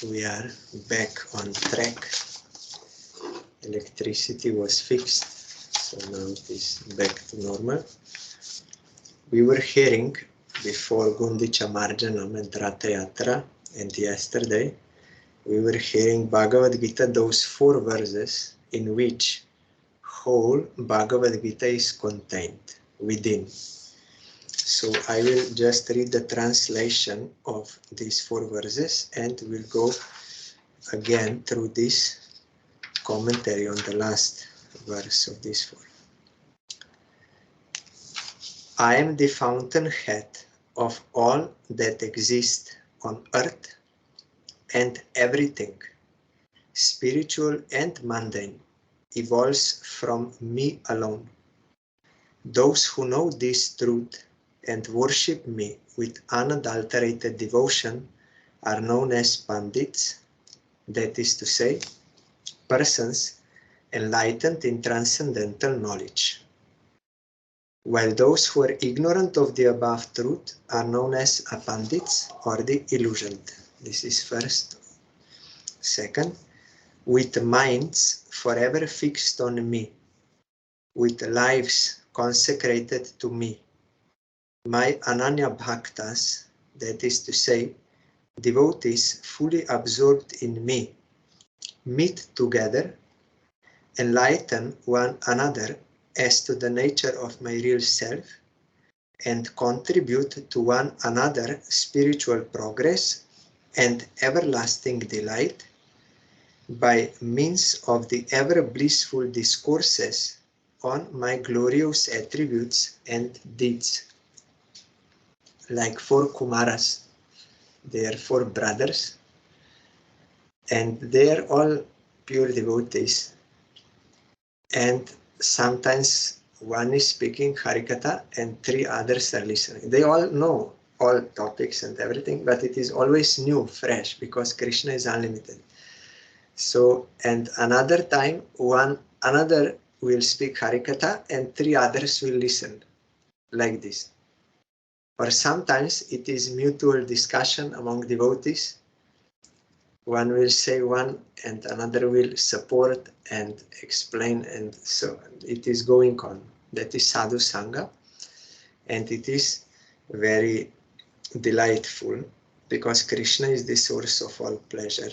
We are back on track. Electricity was fixed, so now it is back to normal. We were hearing before Gundicha Marjanam and Ratha Yatra, and yesterday we were hearing Bhagavad Gita, those 4 verses in which whole Bhagavad Gita is contained within. So I will just read the translation of these 4 verses and we'll go again through this commentary on the last verse of this 4. I am the fountainhead of all that exists on earth, and everything, spiritual and mundane, evolves from me alone. Those who know this truth and worship me with unadulterated devotion are known as pandits, that is to say, persons enlightened in transcendental knowledge, while those who are ignorant of the above truth are known as apandits or the illusioned. This is first. Second, with minds forever fixed on me, with lives consecrated to me, my Ananya Bhaktas, that is to say, devotees fully absorbed in me, meet together, enlighten one another as to the nature of my real self, and contribute to one another spiritual progress and everlasting delight by means of the ever blissful discourses on my glorious attributes and deeds. Like 4 Kumaras, they are 4 brothers, and they are all pure devotees. And sometimes one is speaking Harikatha and 3 others are listening. They all know all topics and everything, but it is always new, fresh, because Krishna is unlimited. So, and another time, another will speak Harikatha and 3 others will listen, like this. Or sometimes it is mutual discussion among devotees. One will say one and another will support and explain, and so it is going on. That is Sadhu Sangha, and it is very delightful because Krishna is the source of all pleasure.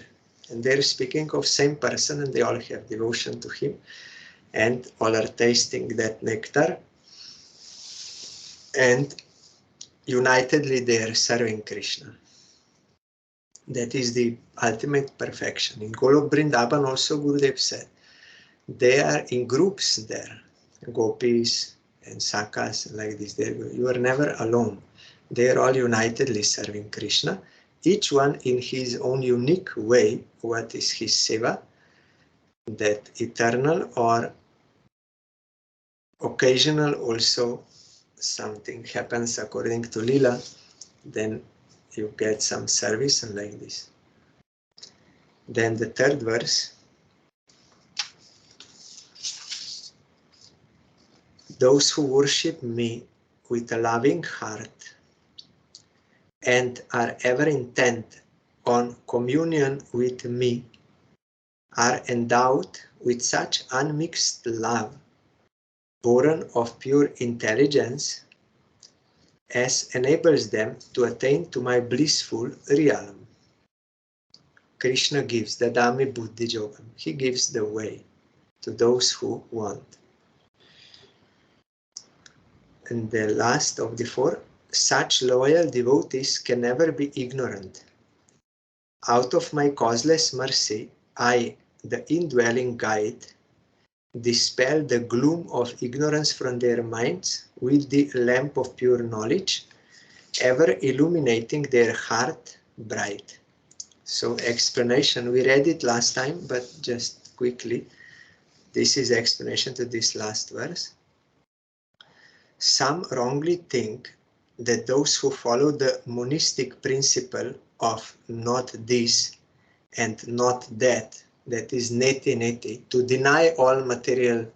And they are speaking of same person and they all have devotion to him and all are tasting that nectar and unitedly they are serving Krishna. That is the ultimate perfection. In Golok Vrindavan also Gurudev said, they are in groups there, gopis and sakas like this. You are never alone. They are all unitedly serving Krishna, each one in his own unique way. What is his seva? That eternal or occasional also something happens according to Lila, then you get some service and like this. Then the 3rd verse. Those who worship me with a loving heart and are ever intent on communion with me are endowed with such unmixed love, born of pure intelligence, as enables them to attain to my blissful realm. Krishna gives the Dhammi Buddhi Yogam. He gives the way to those who want. And the last of the 4, such loyal devotees can never be ignorant. Out of my causeless mercy, I, the indwelling guide, dispel the gloom of ignorance from their minds with the lamp of pure knowledge, ever illuminating their heart bright. So explanation, we read it last time, but just quickly, this is explanation to this last verse. Some wrongly think that those who follow the monistic principle of not this and not that, that is neti neti, to deny all material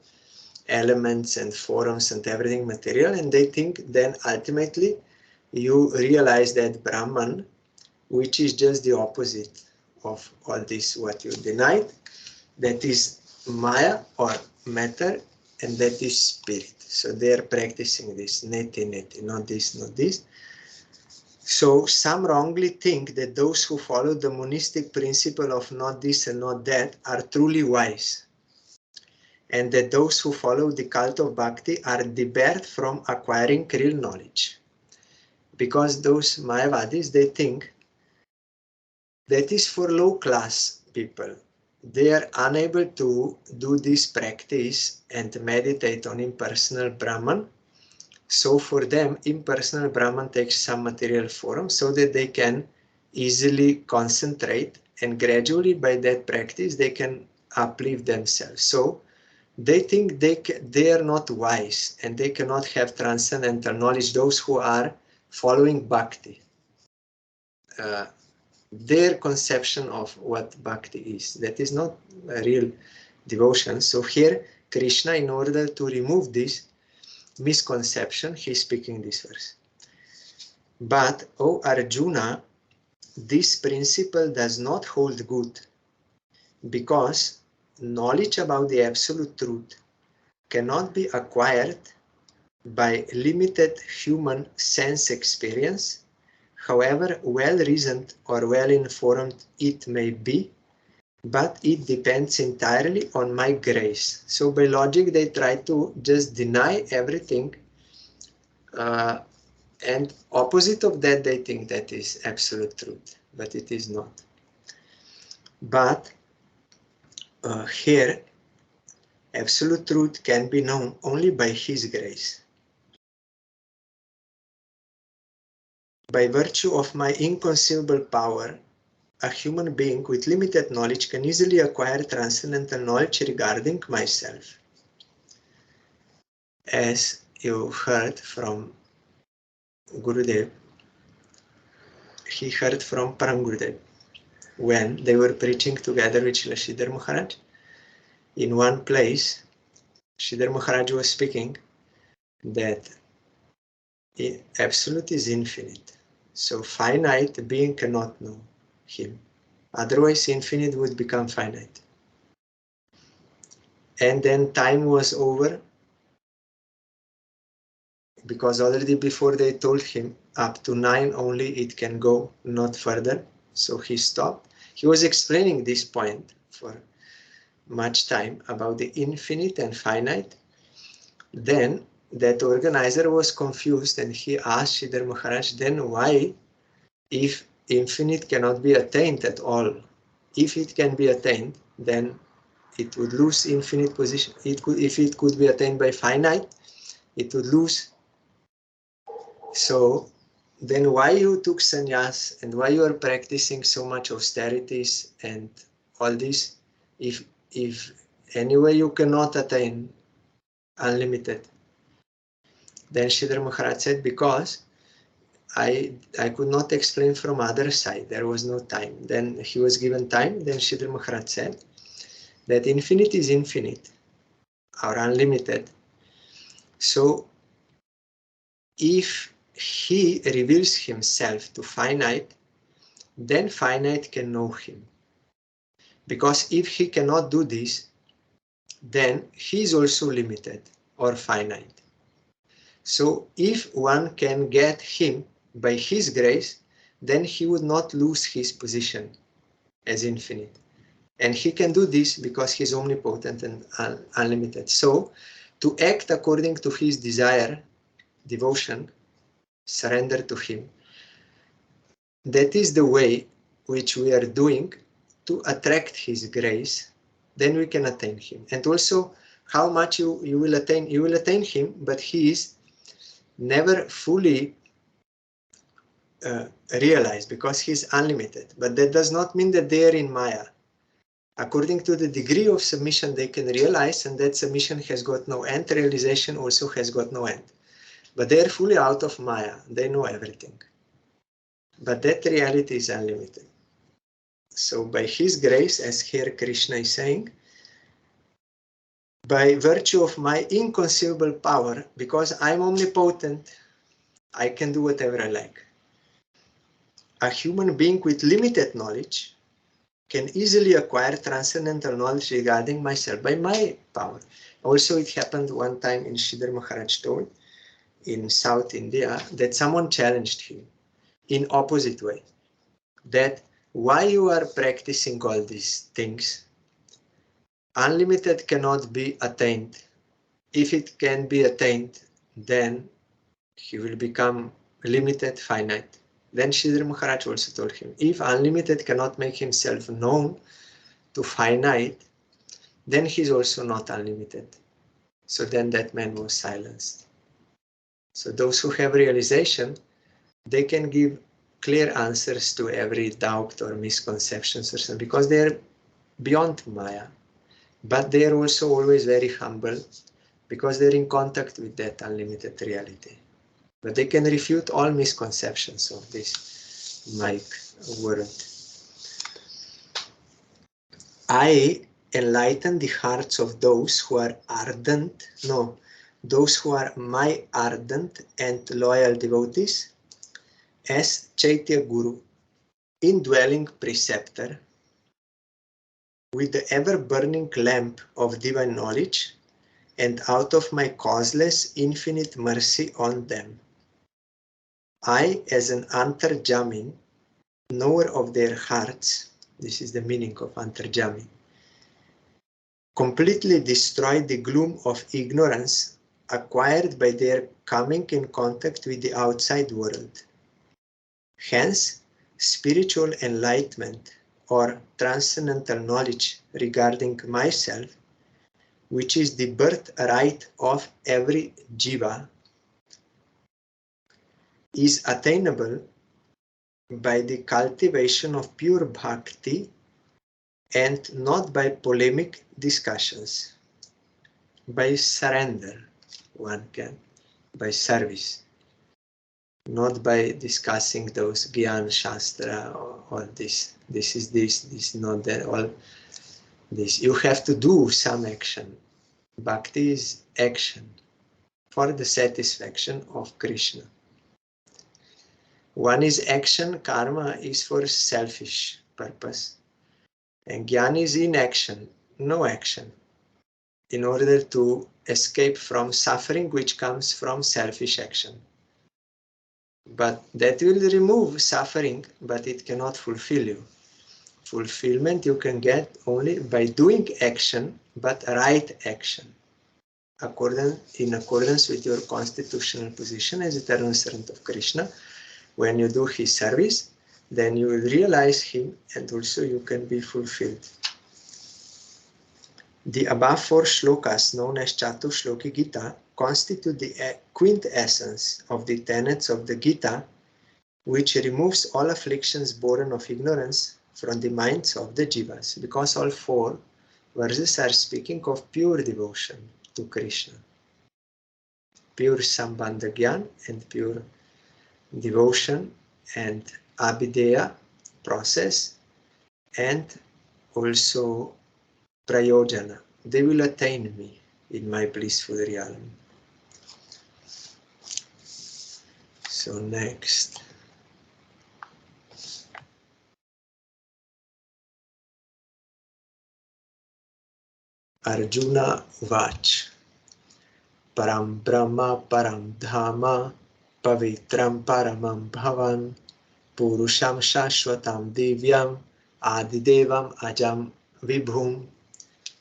elements and forms and everything material, and they think then ultimately you realize that Brahman, which is just the opposite of all this what you denied, that is Maya or matter, and that is spirit. So they are practicing this neti neti, not this, not this. So some wrongly think that those who follow the monistic principle of not this and not that are truly wise, and that those who follow the cult of bhakti are debarred from acquiring real knowledge. Because those Mayavadis, they think that is for low class people. They are unable to do this practice and meditate on impersonal Brahman. So for them, impersonal Brahman takes some material form so that they can easily concentrate, and gradually by that practice they can uplift themselves. So they think they are not wise and they cannot have transcendental knowledge, those who are following bhakti. Their conception of what bhakti is. That is not a real devotion. So here, Krishna, in order to remove this misconception, he is speaking this verse. But, O Arjuna, this principle does not hold good, because knowledge about the absolute truth cannot be acquired by limited human sense experience, however well-reasoned or well-informed it may be, but it depends entirely on my grace. So by logic, they try to just deny everything, and opposite of that, they think that is absolute truth, but it is not. But here, absolute truth can be known only by His grace. By virtue of my inconceivable power, a human being with limited knowledge can easily acquire transcendental knowledge regarding myself. As you heard from Gurudev, he heard from Param Gurudev when they were preaching together with Srila Sridhar Maharaj. In one place, Sridhar Maharaj was speaking that absolute is infinite. So finite being cannot know him. Otherwise, infinite would become finite. And then time was over, because already before they told him up to 9 only it can go, not further. So he stopped. He was explaining this point for much time about the infinite and finite. Then that organizer was confused and he asked Sridhar Maharaj, then why, if infinite cannot be attained at all, if it can be attained, then it would lose infinite position. If it could be attained by finite, it would lose. So then why you took sannyas and why you are practicing so much austerities and all this, if anyway you cannot attain unlimited? Then Sridhar Maharaj said, because I could not explain from other side. There was no time. Then he was given time. Then Sridhar Maharaj said that infinite is infinite or unlimited. So if he reveals himself to finite, then finite can know him. Because if he cannot do this, then he is also limited or finite. So if one can get him by his grace, then he would not lose his position as infinite. And he can do this because he is omnipotent and unlimited. So to act according to his desire, devotion, surrender to him, that is the way which we are doing to attract his grace. Then we can attain him. And also how much you will attain him, but he is never fully realized because he is unlimited. But that does not mean that they are in Maya. According to the degree of submission they can realize, and that submission has got no end, realization also has got no end. But they are fully out of Maya. They know everything. But that reality is unlimited. So by his grace, as here Krishna is saying, by virtue of my inconceivable power, because I'm omnipotent, I can do whatever I like. A human being with limited knowledge can easily acquire transcendental knowledge regarding myself by my power. Also, it happened one time in Sridhar Maharaj told in South India that someone challenged him in opposite way, that why you are practicing all these things? Unlimited cannot be attained. If it can be attained, then he will become limited, finite. Then Sridhar Maharaj also told him, if unlimited cannot make himself known to finite, then he is also not unlimited. So then that man was silenced. So those who have realization, they can give clear answers to every doubt or misconceptions or something, because they are beyond Maya. But they are also always very humble, because they're in contact with that unlimited reality. But they can refute all misconceptions of this Mike world. I enlighten the hearts of those who are ardent, no, those who are my ardent and loyal devotees, as Chaitya Guru, indwelling preceptor, with the ever-burning lamp of divine knowledge, and out of my causeless infinite mercy on them. I, as an antarjami, knower of their hearts, this is the meaning of antarjami, completely destroy the gloom of ignorance acquired by their coming in contact with the outside world. Hence, spiritual enlightenment or transcendental knowledge regarding myself, which is the birthright of every jiva, is attainable by the cultivation of pure bhakti and not by polemic discussions. By surrender, one can, by service, not by discussing those Gyan Shastra or this. This is this is not that, all this. You have to do some action. Bhakti is action for the satisfaction of Krishna. One is action, karma is for selfish purpose. And Jnana is inaction, no action, in order to escape from suffering which comes from selfish action. But that will remove suffering, but it cannot fulfill you. Fulfillment you can get only by doing action, but right action, in accordance with your constitutional position as eternal servant of Krishna. When you do his service, then you will realize him, and also you can be fulfilled. The above 4 shlokas, known as Chatushloki Gita, constitute the quintessence of the tenets of the Gita, which removes all afflictions born of ignorance from the minds of the jivas, because all 4 verses are speaking of pure devotion to Krishna, pure Sambandha Gyan and pure devotion and Abhideya process, and also Prayojana. They will attain me in my blissful realm. So next. Arjuna Vach. Param Brahma Param Dhama Pavitram Paramam Bhavan Purusham Shashvatam Divyam Adidevam Ajam Vibhum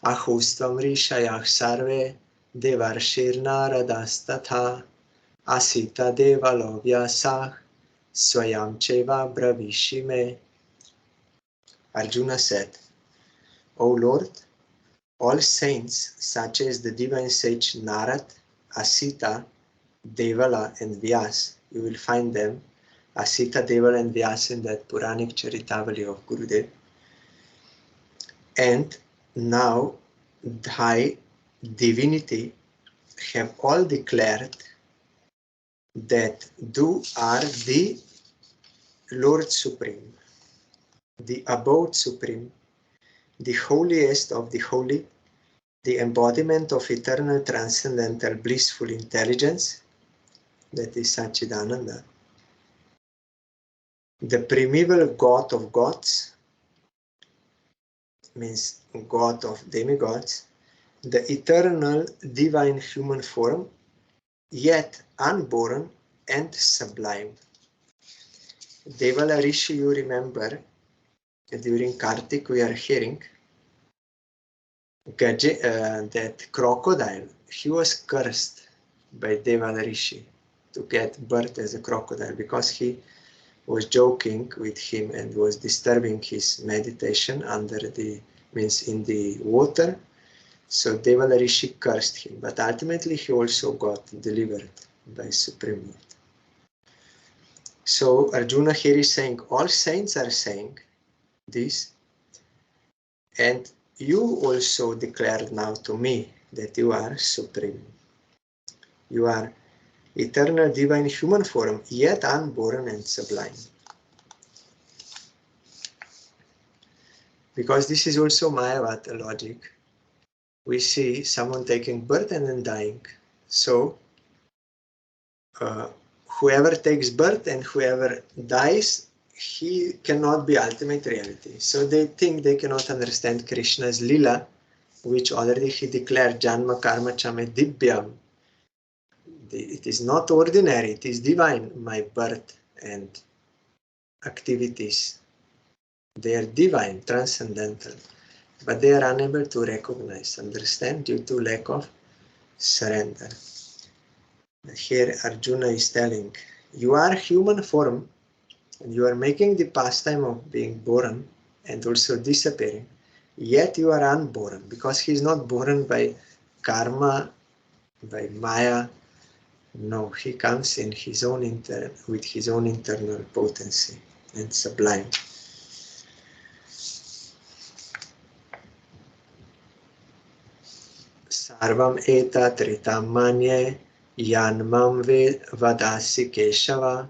Ahustvam Rishayach Sarve Devarshirnaradatha Asita Devalovya Swayam Cheva Bravishime. Arjuna said, O Lord, all saints such as the divine sage Narad, Asita, Devala and Vyas, you will find them, Asita, Devala and Vyas in that Puranic Charitavali of Gurudev. And now thy divinity have all declared that thou art the Lord Supreme, the Abode Supreme, the holiest of the holy, the embodiment of eternal transcendental blissful intelligence, that is Satchidananda, the primeval God of gods, means God of demigods, the eternal divine human form, yet unborn and sublime. Devala Rishi, you remember, during Kartik we are hearing that crocodile, he was cursed by Devala Rishi to get birth as a crocodile because he was joking with him and was disturbing his meditation under the, means in the water. So Devala Rishi cursed him, but ultimately he also got delivered by Supreme Lord. So Arjuna here is saying, all saints are saying this, and you also declared now to me that you are supreme. You are eternal divine human form, yet unborn and sublime. Because this is also Mayavada logic. We see someone taking birth and then dying. So whoever takes birth and whoever dies, he cannot be ultimate reality. So they think they cannot understand Krishna's lila, which already he declared, Janma Karma Chame Divyam. It is not ordinary, it is divine, my birth and activities. They are divine, transcendental, but they are unable to recognize, understand, due to lack of surrender. Here Arjuna is telling, you are human form, and you are making the pastime of being born and also disappearing, yet you are unborn, because he is not born by karma, by maya. No, he comes in his own with his own internal potency and sublime. Sarvam etat ritam manye yanmam vadasi keshava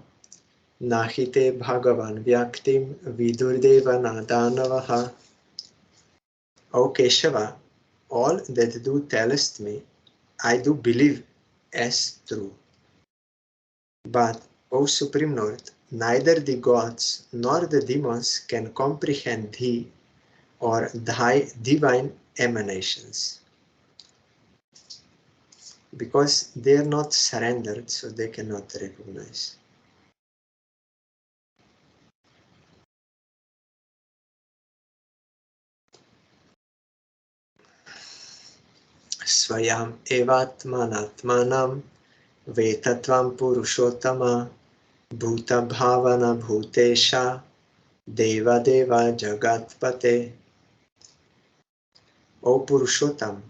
nahite bhagavan vyaktim vidurdeva nadanavaha. O Keshava, all that thou tellest me, I do believe as true. But, O Supreme Lord, neither the gods nor the demons can comprehend thee or thy divine emanations, because they are not surrendered, so they cannot recognize. Swayam evatmanatmanam vetatvam purushottama bhuta bhavana bhutesha deva deva jagatpate. O Purushottam,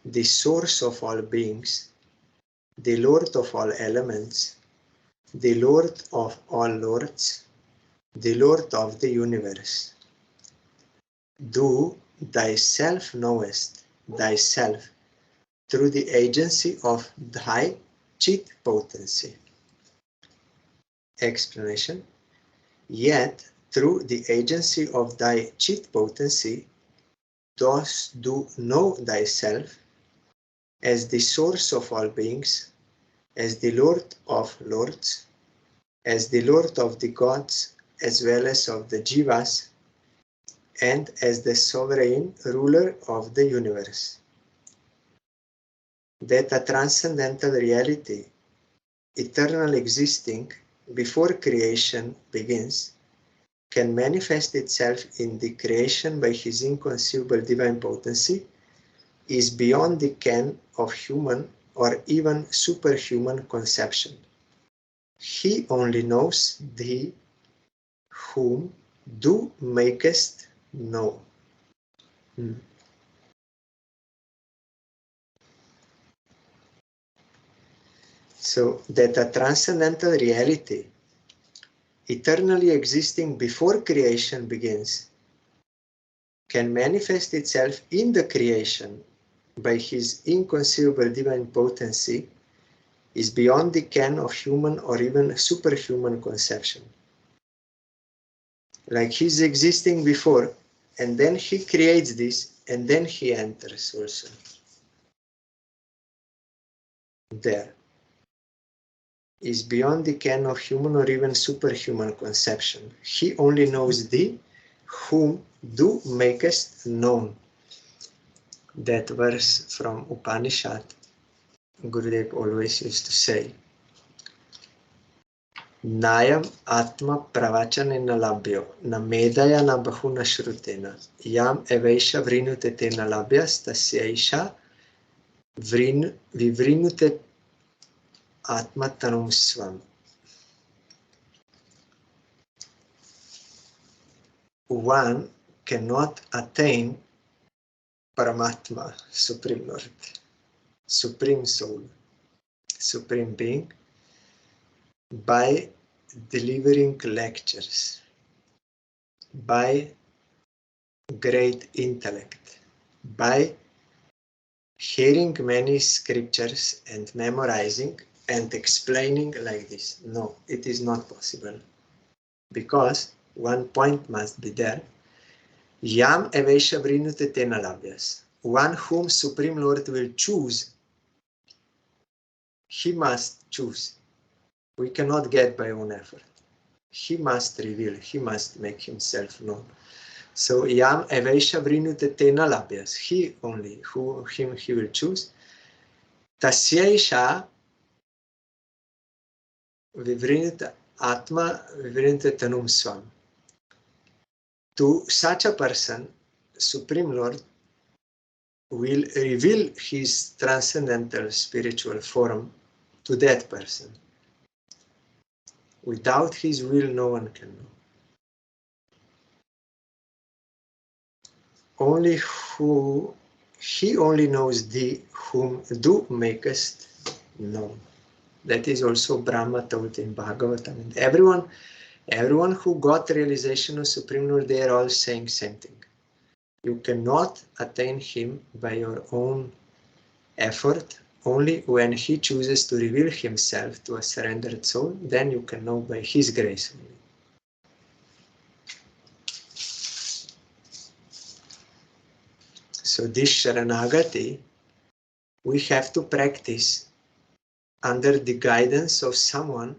the source of all beings, the Lord of all elements, the Lord of all lords, the Lord of the universe. Thou thyself knowest thyself through the agency of thy Chit potency. Explanation. Yet through the agency of thy Chit potency dost do know thyself as the source of all beings, as the Lord of lords, as the Lord of the gods, as well as of the jivas, and as the sovereign ruler of the universe. That a transcendental reality, eternal existing before creation begins, can manifest itself in the creation by his inconceivable divine potency, is beyond the ken of human or even superhuman conception. He only knows thee whom thou makest know. So that a transcendental reality, eternally existing before creation begins, can manifest itself in the creation by his inconceivable divine potency, is beyond the ken of human or even superhuman conception. Like he's existing before, and then he creates this, and then he enters also there. Is beyond the ken of human or even superhuman conception. He only knows thee whom thou makest known. That verse from Upanishad, Gurudev always used to say, Nayam atma pravachanena labhyo, na medaya na bahuna shrutena, yam evaisha vrinute tena labhyas, tasyaisha vivrinute atma tanum svam. One cannot attain Paramatma, Supreme Lord, Supreme Soul, Supreme Being, by delivering lectures, by great intellect, by hearing many scriptures and memorizing and explaining like this. No, it is not possible. Because one point must be there. Yam evaisha vrinute tena labhyas. One whom Supreme Lord will choose, he must choose. We cannot get by own effort. He must reveal, he must make himself known. So yam evaisha vrinute tena labhyas. He only, him he will choose. Tasyaisha vivrinute atma vivrinute tanum svam. To such a person, Supreme Lord will reveal his transcendental spiritual form to that person. Without his will, no one can know. He only knows thee whom thou makest known. That is also Brahma taught in Bhagavatam. And everyone who got realization of Supreme Lord, they are all saying same thing. You cannot attain him by your own effort. Only when he chooses to reveal himself to a surrendered soul, then you can know by his grace only. So this Sharanagati, we have to practice under the guidance of someone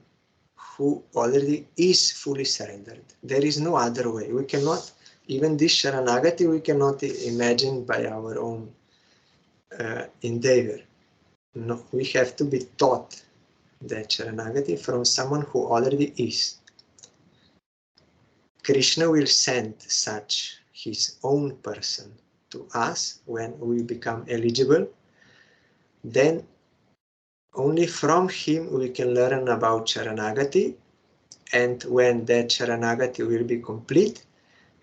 who already is fully surrendered. There is no other way. We cannot, even this Sharanagati, we cannot imagine by our own endeavor. No, we have to be taught that Sharanagati from someone who already is. Krishna will send such his own person to us when we become eligible. Then only from him we can learn about Sharanagati, and when that Sharanagati will be complete,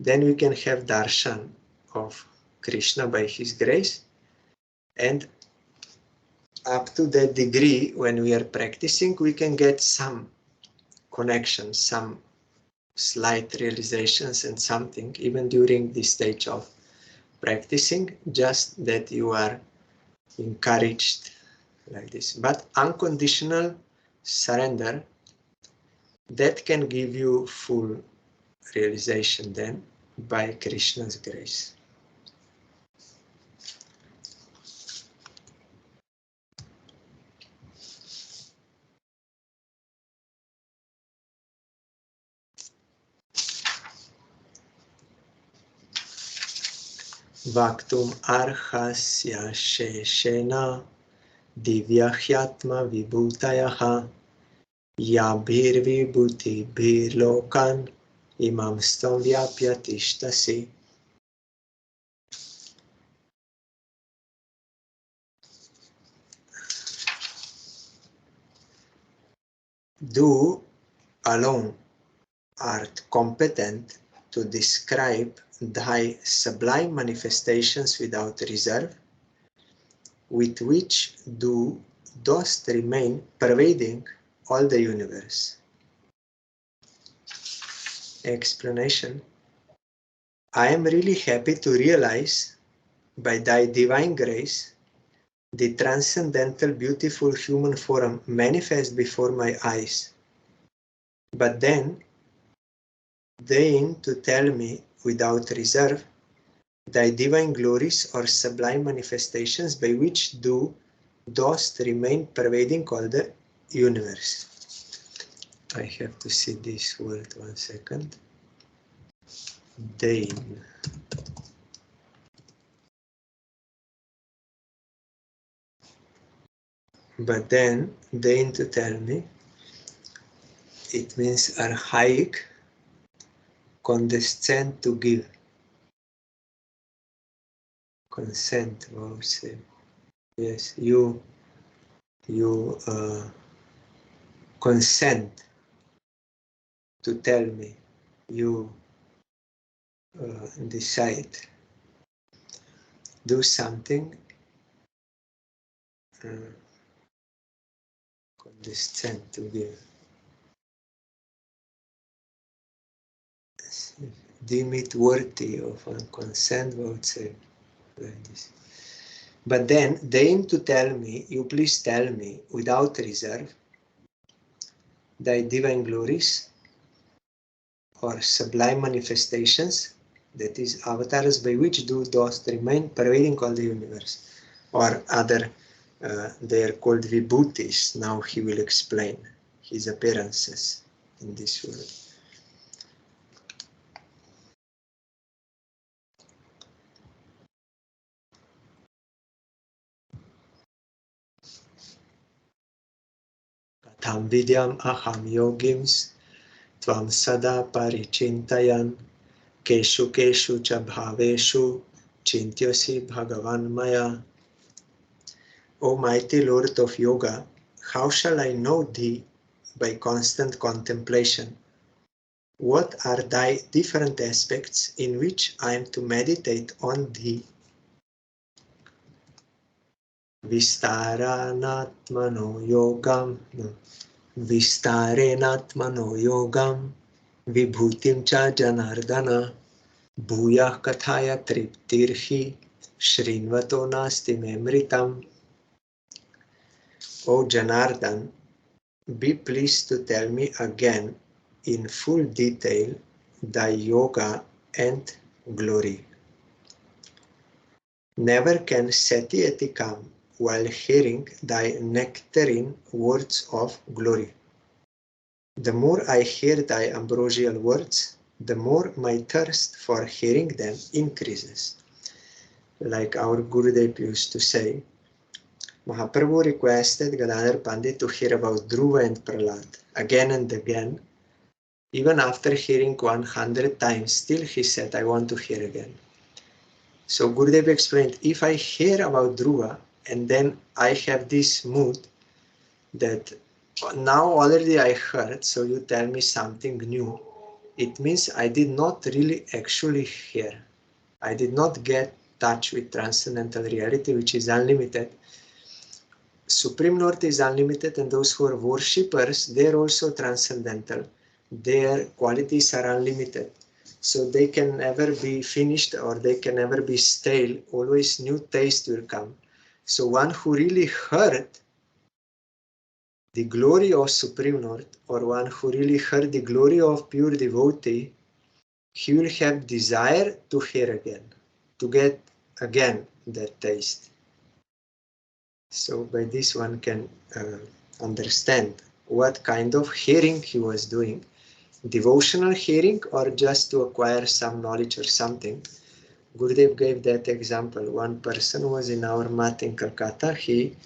then we can have darshan of Krishna by his grace. And up to that degree, when we are practicing, we can get some connection, some slight realizations and something, even during this stage of practicing, just that you are encouraged like this. But unconditional surrender, that can give you full realization then by Krishna's grace. Vaktum arhasya sheshena divyahyatma vibhutayaha yabhir vibhuti bhir lokan imam stam vyapya tishtasi. Thou alone art competent to describe thy sublime manifestations without reserve, with which thou dost remain pervading all the universe. Explanation. I am really happy to realize, by thy divine grace, the transcendental beautiful human form manifest before my eyes. But then, deign to tell me without reserve thy divine glories or sublime manifestations by which thou dost remain pervading all the universe. I have to see this word 1 second. Devine. But then deign to tell me, it means archaic, condescend to give. Consent, I would say. Yes, you consent to tell me. You decide. Do something. Condescend to give. Deem it worthy of consent, I would say, like this. But then deign to tell me, you please tell me without reserve, thy divine glories or sublime manifestations, that is avatars by which dost remain pervading all the universe, or other, they are called Vibhutis. Now he will explain his appearances in this world. Katham vidyam aham yogims tvam sada parichintayan keshu keshu cha bhaveshu chintyosi bhagavan maya. O mighty Lord of Yoga, how shall I know thee by constant contemplation? What are thy different aspects in which I am to meditate on thee? Vistaranatmano yogam, Vistarenatmano yogam, Vibhutim cha janardana, Bhuyah kathaya triptirhi, Shrinvato nasti memritam. O Janardan, be pleased to tell me again in full detail thy yoga and glory. Never can satiety come while hearing thy nectarine words of glory. The more I hear thy ambrosial words, the more my thirst for hearing them increases. Like our Gurudev used to say, Mahaprabhu requested Gadadhar Pandit to hear about Dhruva and Prahlad again and again. Even after hearing 100 times, still he said, I want to hear again. So Gurudev explained, if I hear about Dhruva and then I have this mood that now already I heard, so you tell me something new, it means I did not really actually hear. I did not get touch with transcendental reality, which is unlimited. Supreme Lord is unlimited, and those who are worshippers, they're also transcendental. Their qualities are unlimited. So they can never be finished or they can never be stale. Always new taste will come. So one who really heard the glory of Supreme Lord, or one who really heard the glory of pure devotee, he will have desire to hear again, to get again that taste. So by this one can understand what kind of hearing he was doing. Devotional hearing or just to acquire some knowledge or something. Gurudev gave that example. One person was in our mat in Calcutta. He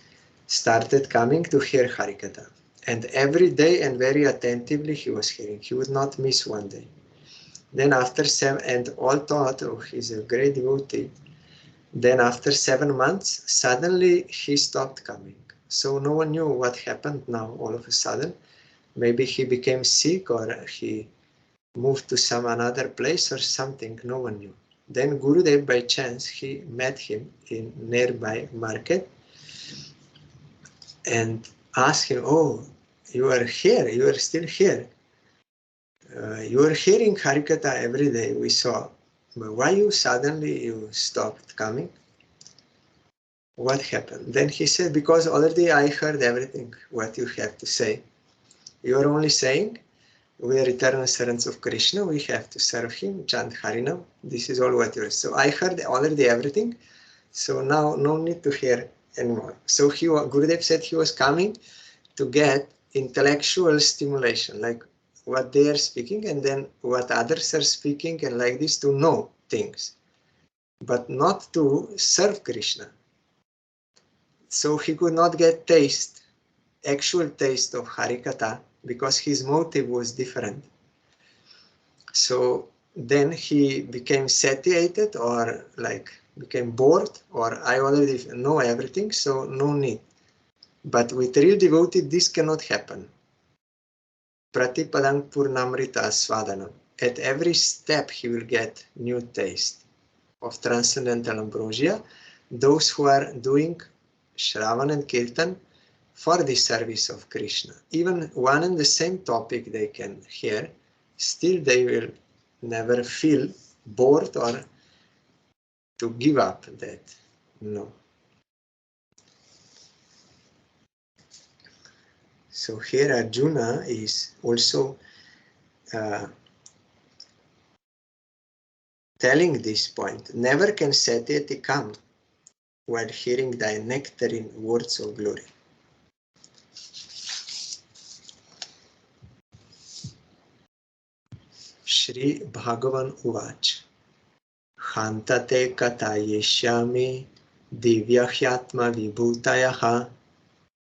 started coming to hear Harikatha. And every day and very attentively he was hearing. He would not miss one day. Then after 7, and all thought, oh, he's a great devotee. Then after 7 months, suddenly he stopped coming. So no one knew what happened now all of a sudden. Maybe he became sick or he moved to some another place or something, no one knew. Then Gurudev, by chance, he met him in nearby market and asked him, oh, you are here, you are still here. You are hearing Harikatha every day, we saw. But why you stopped coming? What happened? Then he said, because already I heard everything, what you have to say. You are only saying, we are eternal servants of Krishna, we have to serve him, chant Harinam. This is all what you are. So I heard already everything, so now no need to hear anymore. So Gurudev said he was coming to get intellectual stimulation, like what they are speaking and then what others are speaking, and like this to know things, but not to serve Krishna. So he could not get actual taste of Harikatha, because his motive was different. So then he became satiated, or like became bored, or I already know everything, so no need. But with real devotee, this cannot happen. Pratipadang Purnamrita Svadanam. At every step he will get new taste of transcendental ambrosia. Those who are doing Shravan and Kirtan for the service of Krishna. Even one and the same topic they can hear, still they will never feel bored or to give up that. No. So here Arjuna is also telling this point. Never can satiety come while hearing thy nectarine words of glory. Shri Bhagavan Uvach Hantate Katayeshyami Divyahyatma Vibhutayaha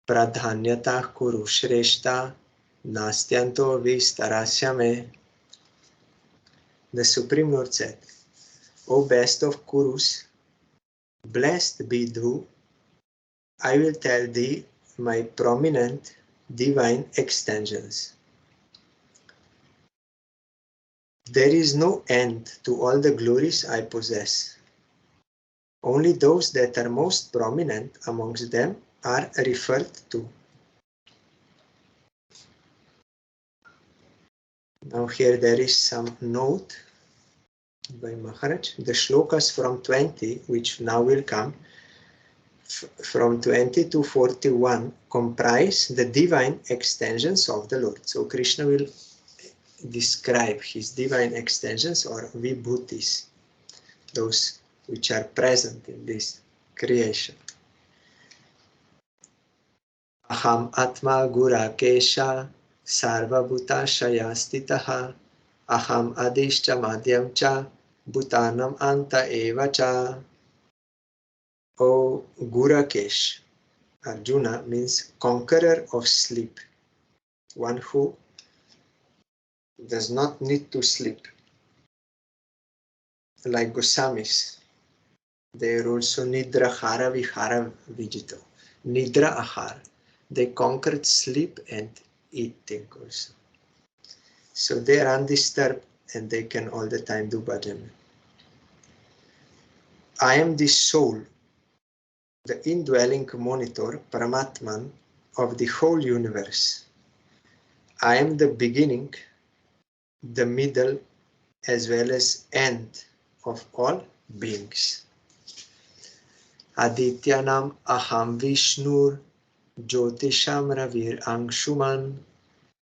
Pradhanyata Kuru Shreshta Nastyanto Vistarasyame. The Supreme Lord said, O best of Kurus, blessed be thou, I will tell thee my prominent divine extensions. There is no end to all the glories I possess. Only those that are most prominent amongst them are referred to. Now here there is some note by Maharaj. The shlokas from 20, which now will come, from 20 to 41 comprise the divine extensions of the Lord. So Krishna will describe his divine extensions, or Vibhutis, those which are present in this creation. Aham Atma Gurakesha Sarvabhuta Shayastitaha Aham Adishcha Madhyam Cha Bhutanam Anta Eva Cha. O Gurakesh, Arjuna means conqueror of sleep, one who does not need to sleep. Like Goswamis, they are also Nidra Hara Vihara Vijito. Nidra Ahar. They conquered sleep and eating also. So they are undisturbed and they can all the time do bhajan. I am the soul, the indwelling monitor, Paramatman, of the whole universe. I am the beginning, the middle, as well as end of all beings. Adityanam aham Vishnur Jyotisham Ravir Angshuman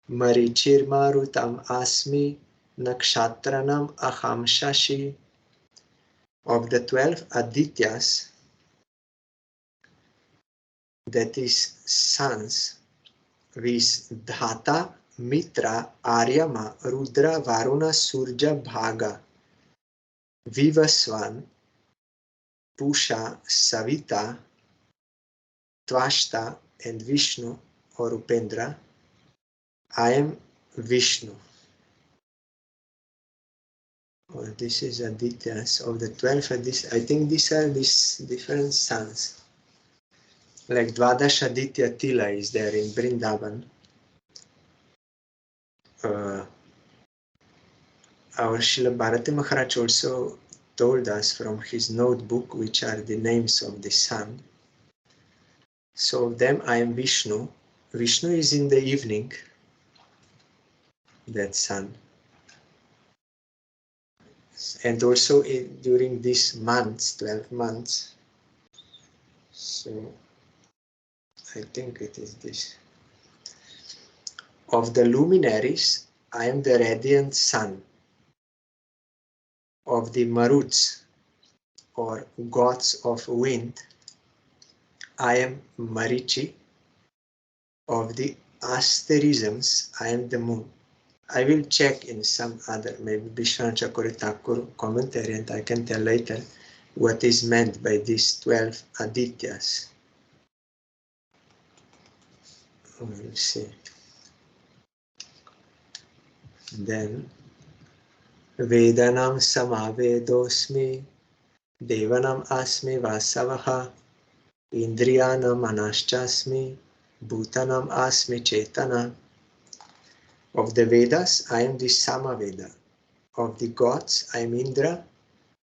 Marichir Marutam Asmi Nakshatranam aham Shashi. Of the 12 Adityas, that is suns, vis Dhata, Mitra, Aryama, Rudra, Varuna, Surja, Bhaga, Vivaswan, Pusha, Savita, Tvashta, and Vishnu or Upendra. I am Vishnu. Or this is Adityas. Of the 12 Adityas, I think these are these different suns. Like Dvadash Aditya Tila is there in Vrindavan. Our Srila Bharati Maharaj also told us from his notebook which are the names of the sun. So of them I am Vishnu. Vishnu is in the evening, that sun. And also during these months, 12 months. So I think it is this. Of the luminaries, I am the radiant sun. Of the Maruts, or gods of wind, I am Marichi. Of the asterisms, I am the moon. I will check in some other, maybe Vishwanath Chakravarti Thakur commentary, and I can tell later what is meant by these 12 Adityas. We'll see. Then, Vedanam Samavedosmi, Devanam Asmi Vasavaha, Indriyanam Anaschasmi, Bhutanam Asmi Chetana. Of the Vedas, I am the Samaveda. Of the gods, I am Indra.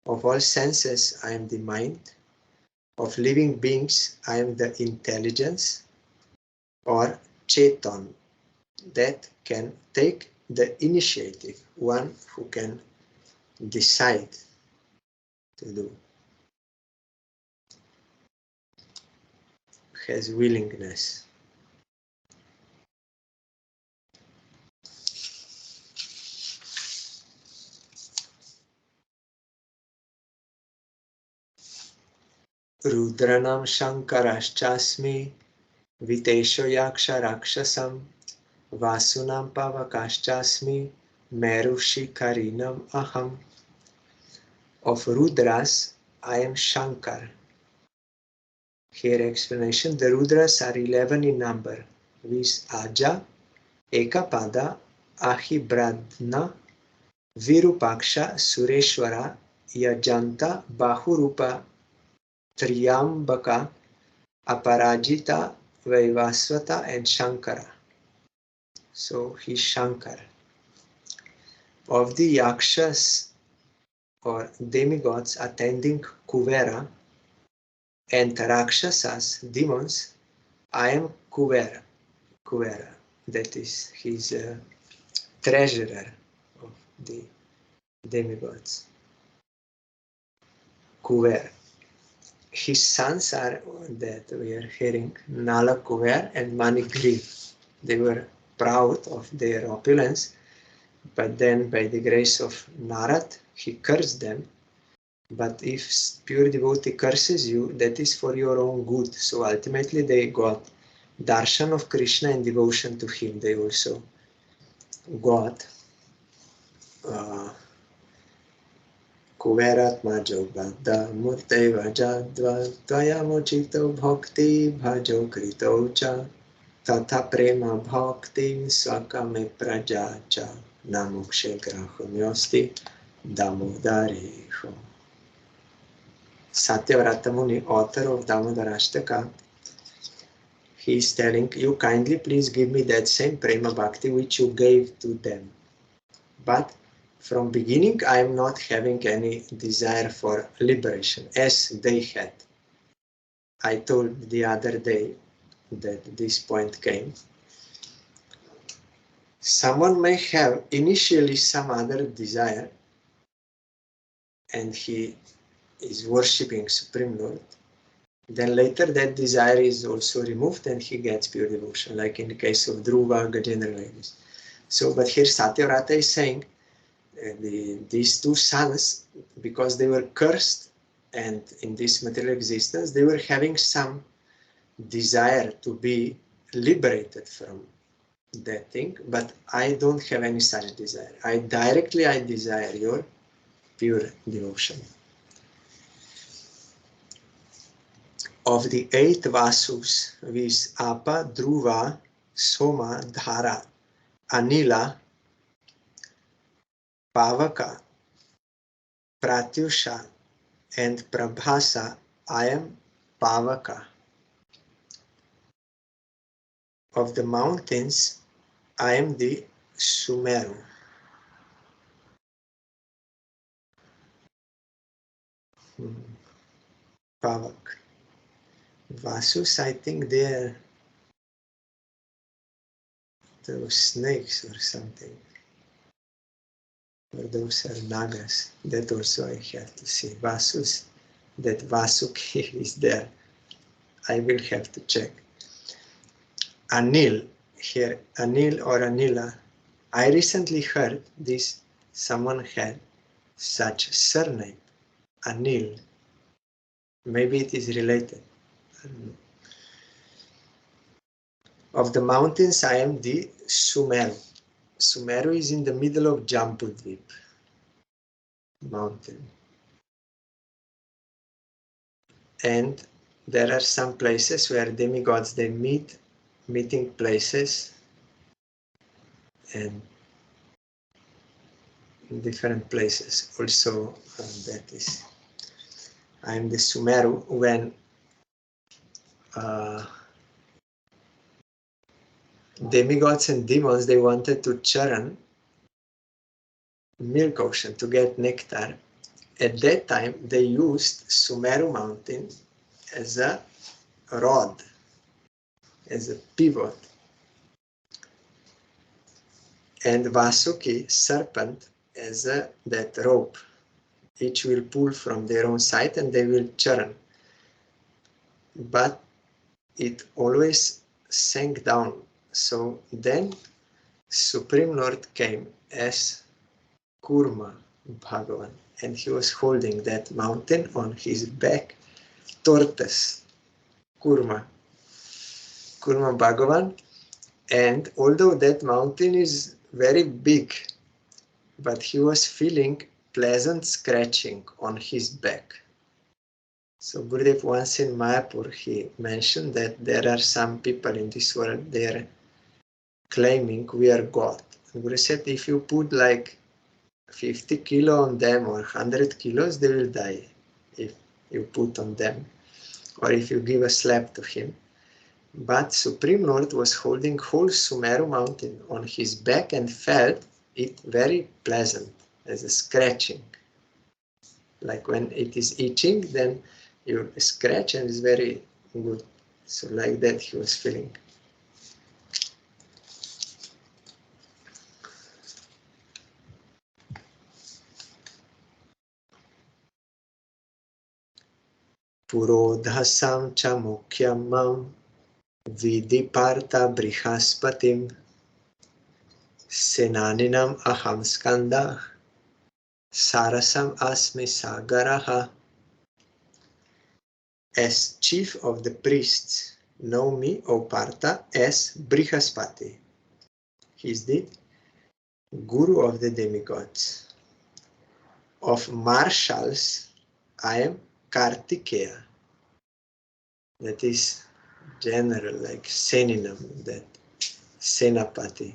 Of all senses, I am the mind. Of living beings, I am the intelligence, or Chetan, that can take the initiative, one who can decide to do, has willingness. Rudranam Shankaraschasmi, Vitesho Yaksha Rakshasam, Vasunam Pavakaschasmi, Merushi Karinam Aham. Of Rudras, I am Shankar. Here explanation, the Rudras are 11 in number, viz. Aja, Ekapada, Ahibradna, Virupaksha, Sureshwara, Yajanta, Bahurupa, Triyambaka, Aparajita, Vaivaswata, and Shankara. So he's Shankar. Of the Yakshas or demigods attending Kuvera and Rakshasas, demons, I am Kuvera. Kuvera, that is his treasurer of the demigods. Kuver. His sons are that we are hearing, Nala Kuver and Manigriv. They were proud of their opulence, but then by the grace of Narad, he cursed them. But if pure devotee curses you, that is for your own good. So ultimately they got darshan of Krishna and devotion to him. They also got Kuveratmajo Bhadda Murte Vajadva Dvayamochito Bhakti Bhajo Krito Cha Tata Prema Bhakti Swakame Praja Cha Namokshe Grahumyosti Damodariho. Satyavrata Muni, author of Damodarashtaka, he is telling you, kindly please give me that same Prema Bhakti which you gave to them. But from beginning, I am not having any desire for liberation, as they had. I told the other day that this point came. Someone may have initially some other desire, and he is worshipping Supreme Lord. Then later that desire is also removed and he gets pure devotion, like in the case of Dhruva, Gajendra, like this. So, but here Satyavrata is saying, these two sons, because they were cursed and in this material existence, they were having some desire to be liberated from that thing, but I don't have any such desire. I desire your pure devotion. Of the 8 Vasus, viz. Apa, Dhruva, Soma, Dhara, Anila, Pavaka, Pratyusha, and Prabhasa, I am Pavaka. Of the mountains, I am the Sumeru. Pavak. Vasus, I think they're those snakes or something. Or those are Nagas. That also I have to see. Vasus, that Vasuki is there. I will have to check. Anil, here, Anil or Anila. I recently heard this, someone had such surname, Anil. Maybe it is related. Of the mountains, I am the Sumeru. Sumeru is in the middle of Jambudvip mountain. And there are some places where demigods, they meet, meeting places, and different places. Also, that is, I'm the Sumeru when demigods and demons, they wanted to churn milk ocean to get nectar. At that time, they used Sumeru mountain as a rod, as a pivot, and Vasuki, serpent, as that rope. Each will pull from their own side and they will churn. But it always sank down. So then Supreme Lord came as Kurma Bhagavan, and he was holding that mountain on his back, tortoise, Kurma Bhagavan. And although that mountain is very big, but he was feeling pleasant scratching on his back. So Gurudev once in Mayapur, he mentioned that there are some people in this world, they are claiming we are God. And Guru said, if you put like 50 kilo on them or 100 kilos, they will die if you put on them, or if you give a slap to him. But Supreme Lord was holding whole Sumeru mountain on his back and felt it very pleasant as a scratching. Like when it is itching, then you scratch and it's very good. So like that he was feeling. Purodhasam cha mukhyam mam vidiparta brihaspatim senaninam aham skanda sarasam asmi sagaraha. As chief of the priests, know me, O Partha, as Brihaspati. He is the guru of the demigods. Of marshals, I am Kartikeya. That is general, like synonym, that Senapati.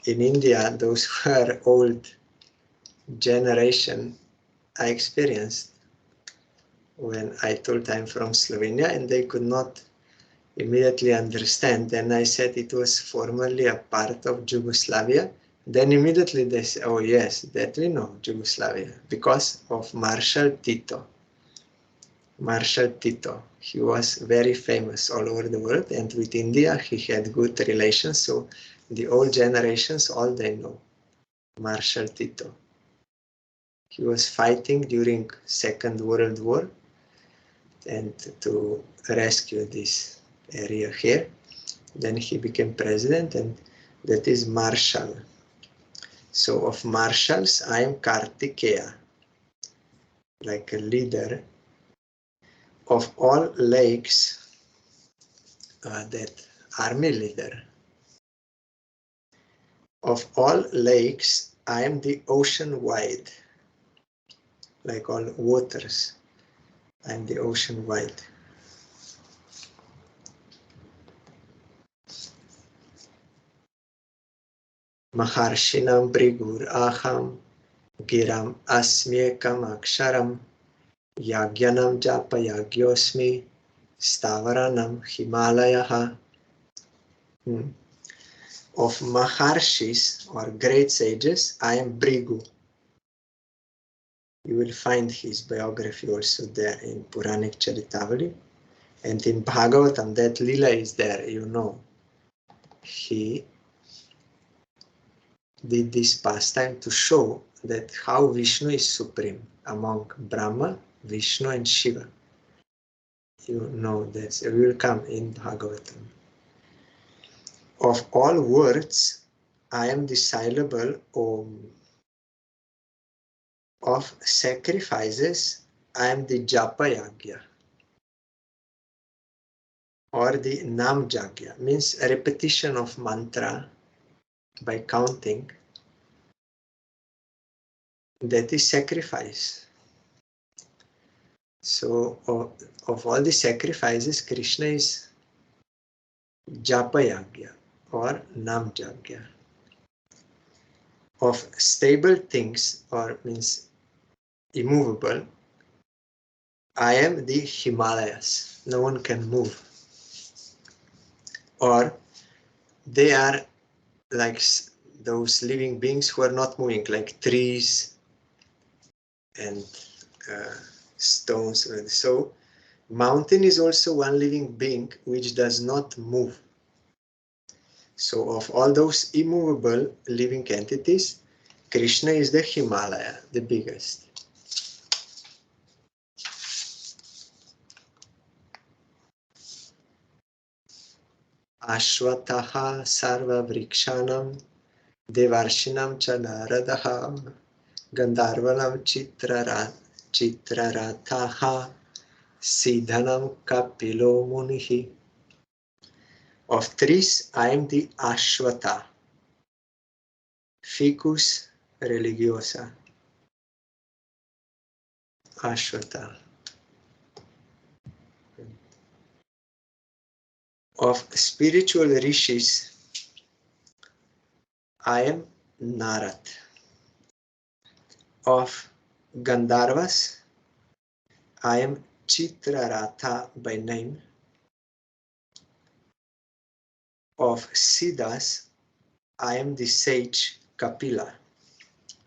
In India, those who are old generation, I experienced when I told I'm from Slovenia and they could not immediately understand. Then I said it was formerly a part of Yugoslavia. Then immediately they said, oh yes, that we know, Yugoslavia, because of Marshal Tito. Marshal Tito, he was very famous all over the world, and with India he had good relations, so the old generations, all they know, Marshal Tito. He was fighting during Second World War and to rescue this area here. Then he became president, and that is Marshal. So of marshals, I am Kartikeya, like a leader of all lakes, that army leader. Of all lakes, I am the ocean wide, like all waters, I am the ocean wide. Maharshinam Brigur Aham Giram Asmyekam Aksharam Yagyanam Japa Yagyosmi Stavaranam Himalayaha. Of Maharshis or great sages, I am Brigu. You will find his biography also there in Puranic Charitavali. And in Bhagavatam, that Lila is there, you know. He did this pastime to show that how Vishnu is supreme among Brahma, Vishnu and Shiva. You know that. So we will come in Bhagavatam. Of all words, I am the syllable Om. Of sacrifices, I am the Japa Yagya, or the Nam Jagya, means a repetition of mantra by counting, that is sacrifice. So of all the sacrifices, Krishna is Japa Yagya or Nam Yagya. Of stable things, or means immovable, I am the Himalayas. No one can move. Or they are like those living beings who are not moving, like trees and stones. So mountain is also one living being which does not move. So of all those immovable living entities, Krishna is the Himalaya, the biggest. Ashwataha sarva vrikshanam devarshinam cha naradaha gandharvanam chitrarathaha siddhanam kapilo munihi. Of trees, I am the Ashwata, Ficus religiosa. Ashwata. Of spiritual rishis, I am Narad. Of Gandharvas, I am Chitraratha by name. Of Siddhas, I am the sage Kapila,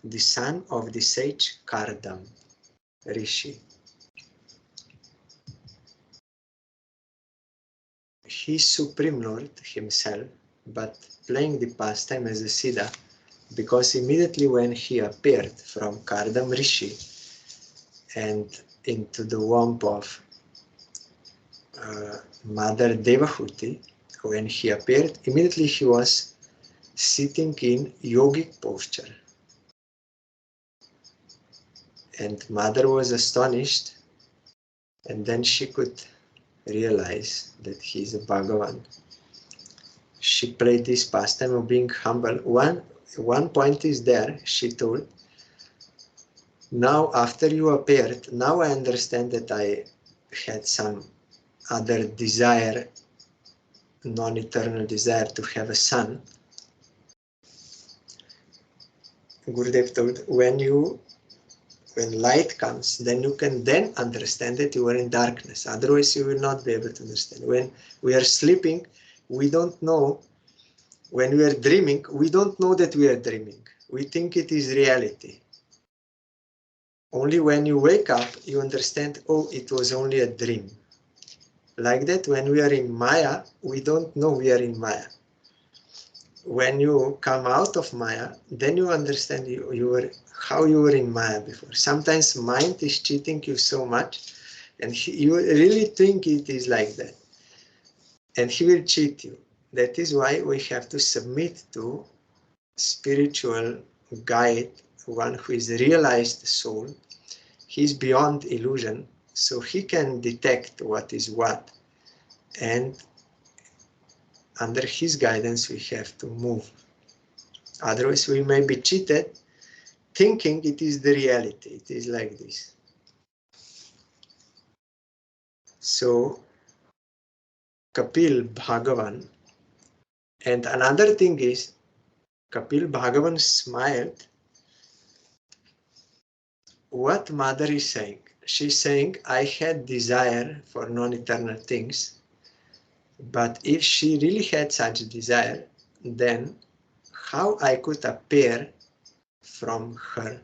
the son of the sage Kardam, Rishi. He is Supreme Lord himself, but playing the pastime as a Siddha, because immediately when he appeared from Kardam Rishi and into the womb of Mother Devhuti, when he appeared, immediately he was sitting in yogic posture. And Mother was astonished, and then she could realize that he is a Bhagavan. She played this pastime of being humble. One point is there, she told, now after you appeared, now I understand that I had some other desire, non-eternal desire to have a son. Gurudev told, when light comes, then you can then understand that you are in darkness. Otherwise, you will not be able to understand. When we are sleeping, we don't know. When we are dreaming, we don't know that we are dreaming. We think it is reality. Only when you wake up, you understand, oh, it was only a dream. Like that, when we are in Maya, we don't know we are in Maya. When you come out of Maya, then you understand how you were in Maya before. Sometimes mind is cheating you so much, and you really think it is like that. And he will cheat you. That is why we have to submit to spiritual guide, one who is realized soul. He is beyond illusion, so he can detect what is what. And under his guidance, we have to move. Otherwise, we may be cheated, thinking it is the reality. It is like this. So, Kapil Bhagavan. And another thing is, Kapil Bhagavan smiled. What Mother is saying? She's saying, I had desire for non-eternal things, but if she really had such a desire, then how I could appear from her?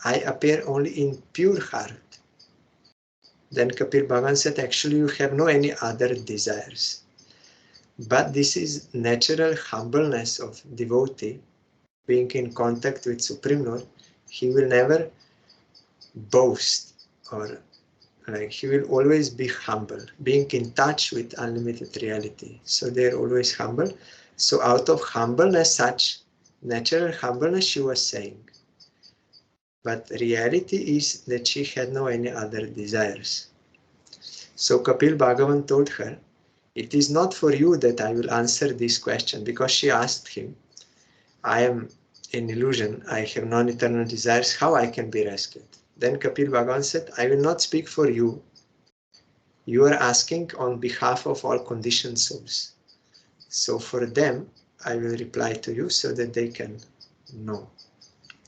I appear only in pure heart. Then Kapil Bhagavan said, actually you have no any other desires. But this is natural humbleness of devotee, being in contact with Supreme Lord. He will never boast, or like he will always be humble, being in touch with unlimited reality. So they're always humble. So out of humbleness, such natural humbleness, she was saying. But reality is that she had no any other desires. So Kapil Bhagavan told her, it is not for you that I will answer this question, because she asked him, I am in illusion, I have non-eternal desires, how I can be rescued? Then Kapil Bhagavan said, I will not speak for you. You are asking on behalf of all conditioned souls. So for them, I will reply to you so that they can know.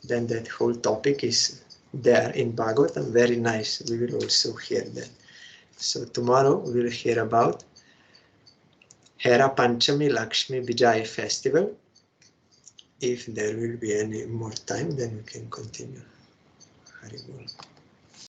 Then that whole topic is there in Bhagavatam, very nice. We will also hear that. So tomorrow we will hear about Hera Panchami Lakshmi Vijay festival. If there will be any more time, then we can continue. Hari Bol.